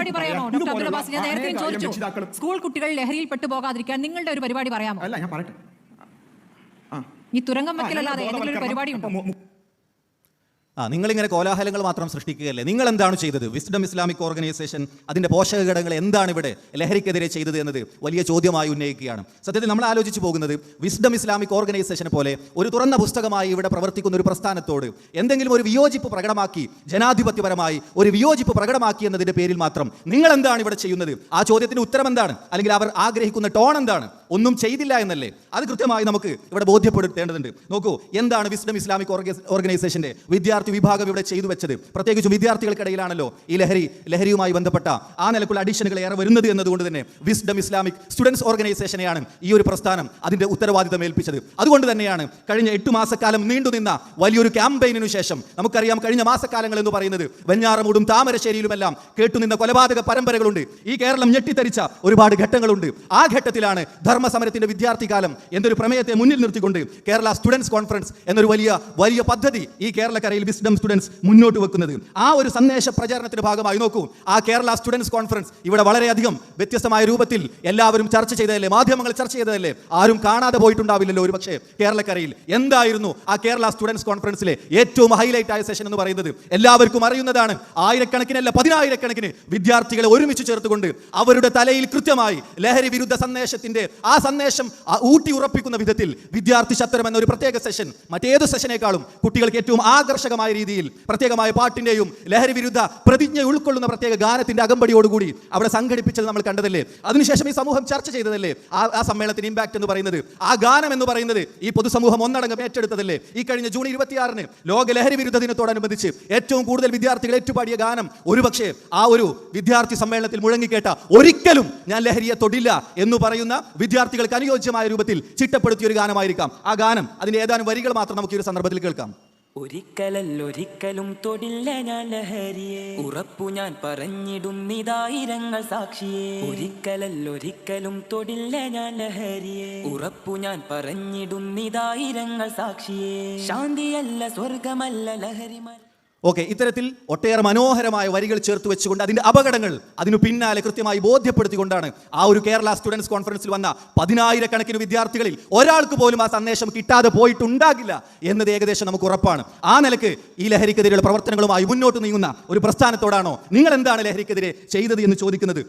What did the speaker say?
പരിപാടി പറയാമോ? Doctor Abdul Abbas, ഞാൻ നേരത്തെ ചോദിച്ചു, സ്കൂൾ കുട്ടികൾ ലഹരിയിൽ പെട്ടുപോകാതിരിക്കാൻ നിങ്ങളുടെ ഒരു പരിപാടി പറയാമോ? അല്ല, ഞാൻ പറയട്ടെ. ഈ തുരങ്കം വയ്ക്കലല്ലാതെ ഏതെങ്കിലും ഒരു പരിപാടി ഉണ്ടോ? നിങ്ങളിങ്ങനെ കോലാഹലങ്ങൾ മാത്രം സൃഷ്ടിക്കുകയല്ലേ. നിങ്ങൾ എന്താണ് ചെയ്തത്? വിസ്ഡം ഇസ്ലാമിക് ഓർഗനൈസേഷൻ അതിൻ്റെ പോഷക ഘടകങ്ങൾ എന്താണ് ഇവിടെ ലഹരിക്കെതിരെ ചെയ്തത് എന്നത് വലിയ ചോദ്യമായി ഉന്നയിക്കുകയാണ്. സത്യത്തിൽ നമ്മൾ ആലോചിച്ച് പോകുന്നത് വിസ്ഡം ഇസ്ലാമിക് ഓർഗനൈസേഷനെ പോലെ ഒരു തുറന്ന പുസ്തകമായി ഇവിടെ പ്രവർത്തിക്കുന്ന ഒരു പ്രസ്ഥാനത്തോട് എന്തെങ്കിലും ഒരു വിയോജിപ്പ് പ്രകടമാക്കി, ജനാധിപത്യപരമായി ഒരു വിയോജിപ്പ് പ്രകടമാക്കി എന്നതിൻ്റെ പേരിൽ മാത്രം നിങ്ങൾ എന്താണ് ഇവിടെ ചെയ്യുന്നത്? ആ ചോദ്യത്തിന് ഉത്തരം എന്താണ്? അല്ലെങ്കിൽ അവർ ആഗ്രഹിക്കുന്ന ടോൺ എന്താണ്? ഒന്നും ചെയ്തില്ല എന്നല്ലേ? അത് കൃത്യമായി നമുക്ക് ഇവിടെ ബോധ്യപ്പെടുത്തേണ്ടതുണ്ട്. നോക്കൂ, എന്താണ് വിസ്ഡം ഇസ്ലാമിക് ഓർഗനൈസേഷന്റെ വിദ്യാർത്ഥി വിഭാഗം ഇവിടെ ചെയ്തു വെച്ചത്? പ്രത്യേകിച്ചും വിദ്യാർത്ഥികൾക്കിടയിലാണല്ലോ ഈ ലഹരിയുമായി ബന്ധപ്പെട്ട ആ നിലക്കുള്ള അഡിഷനുകൾ ഏറെ വരുന്നത് എന്നതുകൊണ്ട് തന്നെ വിസ്ഡം ഇസ്ലാമിക് സ്റ്റുഡൻസ് ഓർഗനൈസേഷനെയാണ് ഈ ഒരു പ്രസ്ഥാനം അതിന്റെ ഉത്തരവാദിത്തം ഏൽപ്പിച്ചത്. അതുകൊണ്ട് തന്നെയാണ് കഴിഞ്ഞ 8 മാസക്കാലം നീണ്ടുനിന്ന വലിയൊരു ക്യാമ്പയിനു ശേഷം, നമുക്കറിയാം കഴിഞ്ഞ മാസക്കാലങ്ങൾ എന്ന് പറയുന്നത് വെഞ്ഞാറമൂടും താമരശ്ശേരിയിലുമെല്ലാം കേട്ടുനിന്ന കൊലപാതക പരമ്പരകളുണ്ട്. ഈ കേരളം ഞെട്ടിത്തരിച്ച ഒരുപാട് ഘട്ടങ്ങളുണ്ട്. ആ ഘട്ടത്തിലാണ് ധർമ്മസമരത്തിന്റെ വിദ്യാർത്ഥികാലം എന്നൊരു പ്രമേയത്തെ മുന്നിൽ നിർത്തിക്കൊണ്ട് കേരള സ്റ്റുഡൻസ് കോൺഫറൻസ് എന്നൊരു വലിയ പദ്ധതി ഈ കേരളക്കരയിൽ വിസ്ഡം സ്റ്റുഡൻസ് മുന്നോട്ട് വെക്കുന്നത്. ആ ഒരു സന്ദേശ പ്രചാരണത്തിന്റെ ഭാഗമായി നോക്കൂ, ആ കേരള സ്റ്റുഡൻസ് കോൺഫറൻസ് ഇവിടെ വളരെയധികം വ്യത്യസ്തമായ രൂപത്തിൽ എല്ലാവരും ചർച്ച ചെയ്തതല്ലേ, മാധ്യമങ്ങൾ ചർച്ച ചെയ്തതല്ലേ? ആരും കാണാതെ പോയിട്ടുണ്ടാവില്ലല്ലോ ഒരു പക്ഷേ കേരളക്കരയിൽ. എന്തായിരുന്നു ആ കേരള സ്റ്റുഡൻസ് കോൺഫറൻസിലെ ഏറ്റവും ഹൈലൈറ്റ് ആയ സെഷൻ എന്ന് പറയുന്നത്? എല്ലാവർക്കും അറിയുന്നതാണ്. ആയിരക്കണക്കിനല്ല 10,000-കണക്കിന് വിദ്യാർത്ഥികളെ ഒരുമിച്ച് ചേർത്തുകൊണ്ട് അവരുടെ തലയിൽ കൃത്യമായി ലഹരി വിരുദ്ധ സന്ദേശത്തിന്റെ ആ സന്ദേശം ഊട്ടി ഉറപ്പിക്കുന്ന വിധത്തിൽ വിദ്യാർത്ഥി ശത്രം എന്ന ഒരു പ്രത്യേക സെഷൻ മറ്റേത് സെഷനേക്കാളും കുട്ടികൾക്ക് ഏറ്റവും ആകർഷകമായ രീതിയിൽ പ്രത്യേകമായ പാട്ടിന്റെയും ലഹരി വിരുദ്ധ പ്രതിജ്ഞ ഉൾക്കൊള്ളുന്ന പ്രത്യേക ഗാനത്തിന്റെ അകമ്പടിയോടുകൂടി അവിടെ സംഘടിപ്പിച്ചത് നമ്മൾ കണ്ടതല്ലേ? അതിനുശേഷം ഈ സമൂഹം ചർച്ച ചെയ്തതല്ലേ ആ സമ്മേളനത്തിന് ഇമ്പാക്ട് എന്ന് പറയുന്നത്? ആ ഗാനം എന്ന് പറയുന്നത് ഈ പൊതുസമൂഹം ഒന്നടങ്കം ഏറ്റെടുത്തതല്ലേ? ഈ കഴിഞ്ഞ ജൂൺ 26-ന് ലോക ലഹരി വിരുദ്ധ ദിനത്തോടനുബന്ധിച്ച് ഏറ്റവും കൂടുതൽ വിദ്യാർത്ഥികൾ ഏറ്റുപാടിയ ഗാനം ഒരുപക്ഷെ ആ ഒരു വിദ്യാർത്ഥി സമ്മേളനത്തിൽ മുഴങ്ങിക്കേട്ട ഒരിക്കലും ഞാൻ ലഹരിയെ തൊടില്ല എന്ന് പറയുന്ന വിദ്യാർത്ഥികൾക്ക് അനുയോജ്യമായ രൂപത്തിൽ ചിട്ടപ്പെടുത്തിയ ഒരു ഗാനമായിരിക്കാം ആ ഗാനം. അതിന്റെ ഏതാനും വരികൾ മാത്രം നമുക്ക് ഈ ഒരു സന്ദർഭത്തിൽ കേൾക്കാം. ഒരിക്കലും തൊടില്ല ഞാൻ ലഹരിയെ, ഉറപ്പു ഞാൻ പറഞ്ഞിടുന്നിതായിരങ്ങൾ സാക്ഷിയെ. ഒരിക്കലും തൊടില്ല ഞാൻ ലഹരിയെ, ഉറപ്പു ഞാൻ പറഞ്ഞിടുന്നിതായിരങ്ങൾ സാക്ഷിയെ. ശാന്തിയല്ല സ്വർഗമല്ല ലഹരിമല്ല. ഓക്കെ, ഇത്തരത്തിൽ ഒട്ടേറെ മനോഹരമായ വരികൾ ചേർത്ത് വെച്ചുകൊണ്ട് അതിന്റെ അപകടങ്ങൾ അതിനു പിന്നാലെ കൃത്യമായി ബോധ്യപ്പെടുത്തിക്കൊണ്ടാണ് ആ ഒരു കേരള സ്റ്റുഡൻസ് കോൺഫറൻസിൽ വന്ന 10,000-കണക്കിന് വിദ്യാർത്ഥികളിൽ ഒരാൾക്ക് പോലും ആ സന്ദേശം കിട്ടാതെ പോയിട്ടുണ്ടാകില്ല എന്നത് ഏകദേശം നമുക്ക് ഉറപ്പാണ്. ആ നിലക്ക് ഈ ലഹരിക്കെതിരെയുള്ള പ്രവർത്തനങ്ങളുമായി മുന്നോട്ട് നീങ്ങുന്ന ഒരു പ്രസ്ഥാനത്തോടാണോ നിങ്ങൾ എന്താണ് ലഹരിക്കെതിരെ ചെയ്തത് എന്ന് ചോദിക്കുന്നത്